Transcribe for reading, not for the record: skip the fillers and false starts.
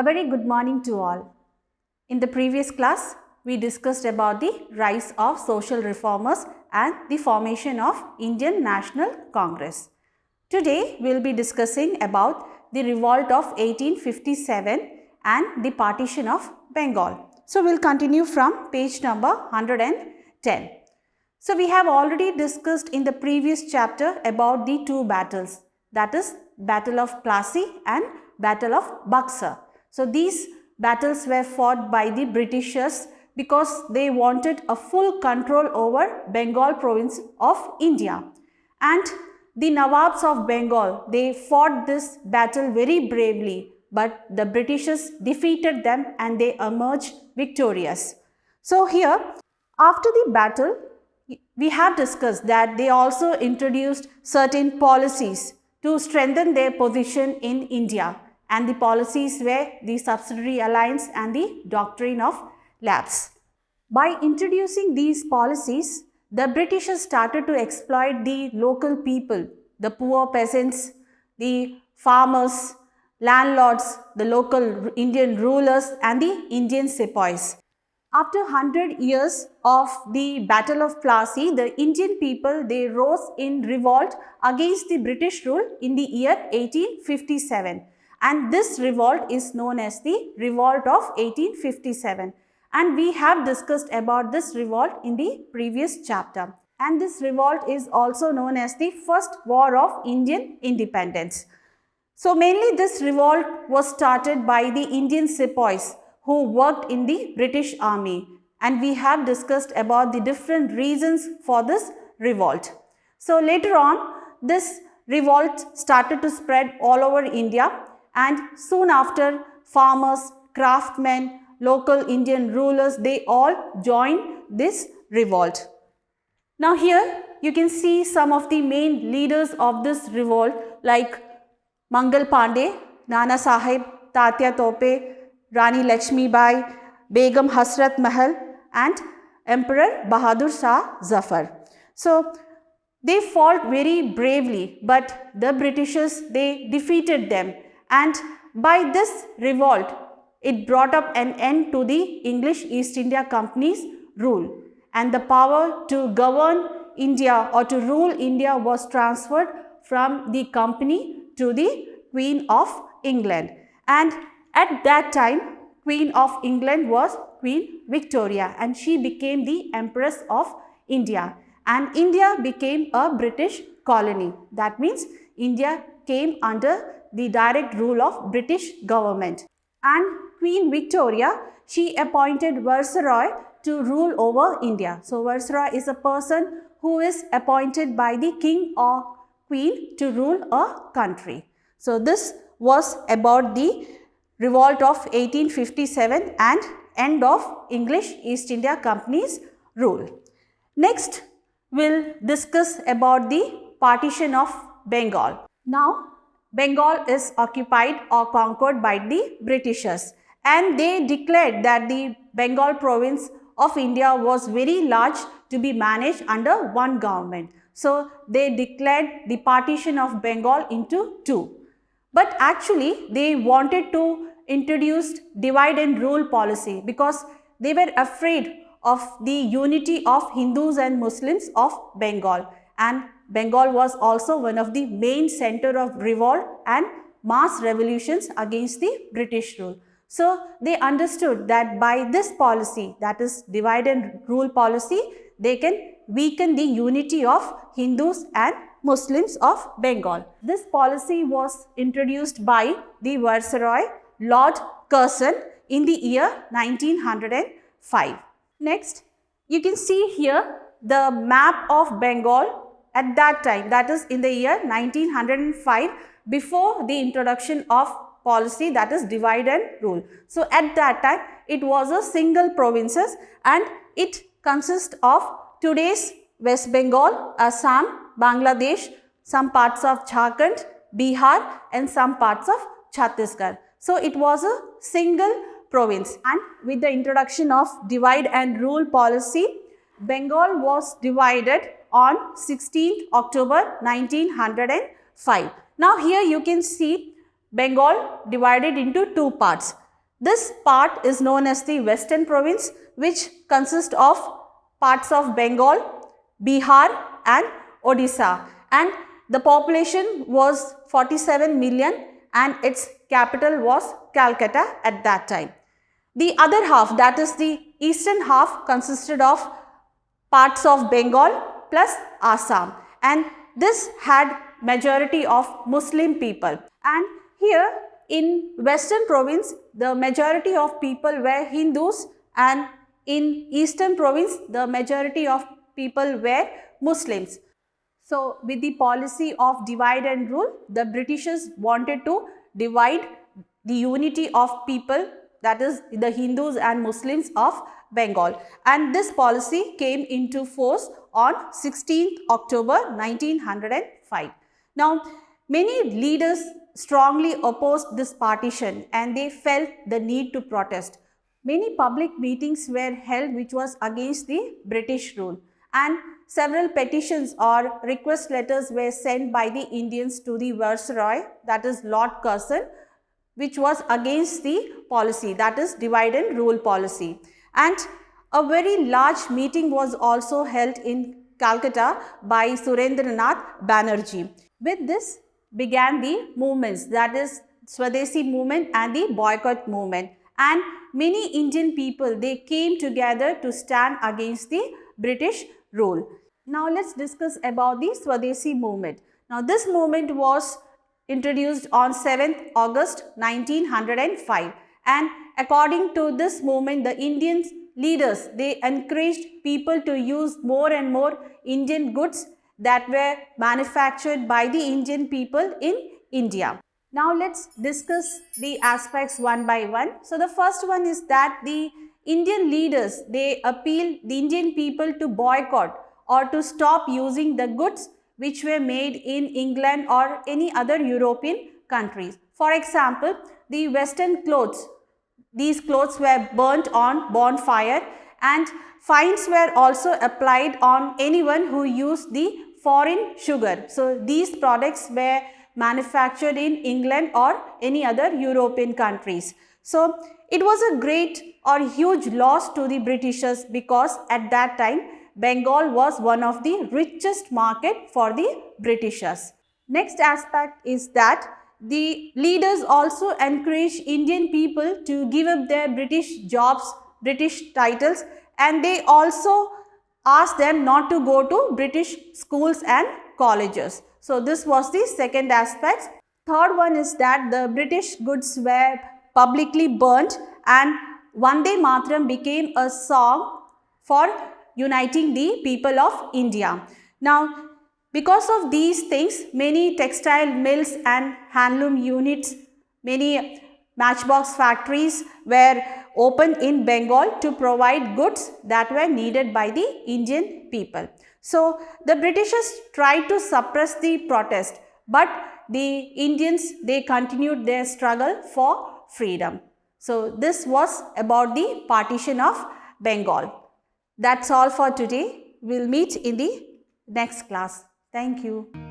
A very good morning to all. In the previous class, we discussed about the rise of social reformers and the formation of Indian National Congress. Today, we will be discussing about the revolt of 1857 and the partition of Bengal. So, we will continue from page number 110. So, we have already discussed in the previous chapter about the two battles, that is Battle of Plassey and Battle of Buxar. So, these battles were fought by the Britishers because they wanted a full control over Bengal province of India. And the Nawabs of Bengal, they fought this battle very bravely, but the Britishers defeated them and they emerged victorious. So, here after the battle, we have discussed that they also introduced certain policies to strengthen their position in India, and the policies were the subsidiary alliance and the doctrine of lapse. By introducing these policies, the Britishers started to exploit the local people, the poor peasants, the farmers, landlords, the local Indian rulers and the Indian sepoys. After 100 years of the Battle of Plassey, the Indian people, they rose in revolt against the British rule in the year 1857. And this revolt is known as the Revolt of 1857. And we have discussed about this revolt in the previous chapter. And this revolt is also known as the First War of Indian Independence. So mainly this revolt was started by the Indian sepoys who worked in the British Army, and we have discussed about the different reasons for this revolt. So later on, this revolt started to spread all over India, and soon after, farmers, craftsmen, local Indian rulers, they all joined this revolt. Now here you can see some of the main leaders of this revolt like Mangal Pandey, Nana Sahib, Tatya Tope, Rani Lakshmi Bai, Begum Hasrat Mahal and Emperor Bahadur Shah Zafar. So, they fought very bravely, but the Britishers, they defeated them, and by this revolt, it brought up an end to the English East India Company's rule, and the power to govern India or to rule India was transferred from the company to the Queen of England. And at that time, Queen of England was Queen Victoria, and she became the Empress of India, and India became a British colony. That means India came under the direct rule of British government. And Queen Victoria, she appointed Viceroy to rule over India. So Viceroy is a person who is appointed by the king or queen to rule a country. So this was about the Revolt of 1857 and end of English East India Company's rule. Next, we'll discuss about the partition of Bengal. Now, Bengal is occupied or conquered by the Britishers, and they declared that the Bengal province of India was very large to be managed under one government. So, they declared the partition of Bengal into two. But actually, they wanted to introduce divide and rule policy because they were afraid of the unity of Hindus and Muslims of Bengal, and Bengal was also one of the main center of revolt and mass revolutions against the British rule. So they understood that by this policy, that is divide and rule policy, they can weaken the unity of Hindus and Muslims of Bengal. This policy was introduced by the Viceroy Lord Curzon in the year 1905. Next, you can see here the map of Bengal at that time, that is in the year 1905, before the introduction of policy, that is divide and rule. So at that time, it was a single provinces, and it consists of today's West Bengal, Assam, Bangladesh, some parts of Jharkhand, Bihar and some parts of Chhattisgarh. So it was a single province, and with the introduction of divide and rule policy, Bengal was divided on 16th October 1905. Now here you can see Bengal divided into two parts. This part is known as the Western Province, which consists of parts of Bengal, Bihar and Odisha, and the population was 47 million and its capital was Calcutta at that time. The other half, that is the eastern half, consisted of parts of Bengal plus Assam, and this had majority of Muslim people. And here in Western Province, the majority of people were Hindus, and in Eastern Province, the majority of people were Muslims. So, with the policy of divide and rule, the Britishers wanted to divide the unity of people, that is the Hindus and Muslims of Bengal, and this policy came into force on 16th October 1905. Now, many leaders strongly opposed this partition and they felt the need to protest. Many public meetings were held which was against the British rule, and several petitions or request letters were sent by the Indians to the Viceroy, that is Lord Curzon, which was against the policy, that is divide and rule policy. And a very large meeting was also held in Calcutta by Surendranath Banerjee. With this began the movements, that is Swadeshi Movement and the Boycott Movement, and many Indian people, they came together to stand against the British rule. Now let's discuss about the Swadeshi Movement. Now this movement was introduced on 7th August 1905, and according to this movement, the Indian leaders, they encouraged people to use more and more Indian goods that were manufactured by the Indian people in India. Now let's discuss the aspects one by one. So the first one is that the Indian leaders, they appealed the Indian people to boycott or to stop using the goods which were made in England or any other European countries. For example, the Western clothes, these clothes were burnt on bonfire, and fines were also applied on anyone who used the foreign sugar. So these products were manufactured in England or any other European countries. So it was a great or huge loss to the Britishers, because at that time Bengal was one of the richest market for the Britishers. Next aspect is that the leaders also encouraged Indian people to give up their British jobs, British titles, and they also asked them not to go to British schools and colleges. So this was the second aspect. Third one is that the British goods were publicly burnt, and Vande Mataram became a song for uniting the people of India. Now, because of these things, many textile mills and handloom units, many matchbox factories were opened in Bengal to provide goods that were needed by the Indian people. So the Britishers tried to suppress the protest, but the Indians, they continued their struggle for freedom. So this was about the partition of Bengal. That's all for today. We'll meet in the next class. Thank you.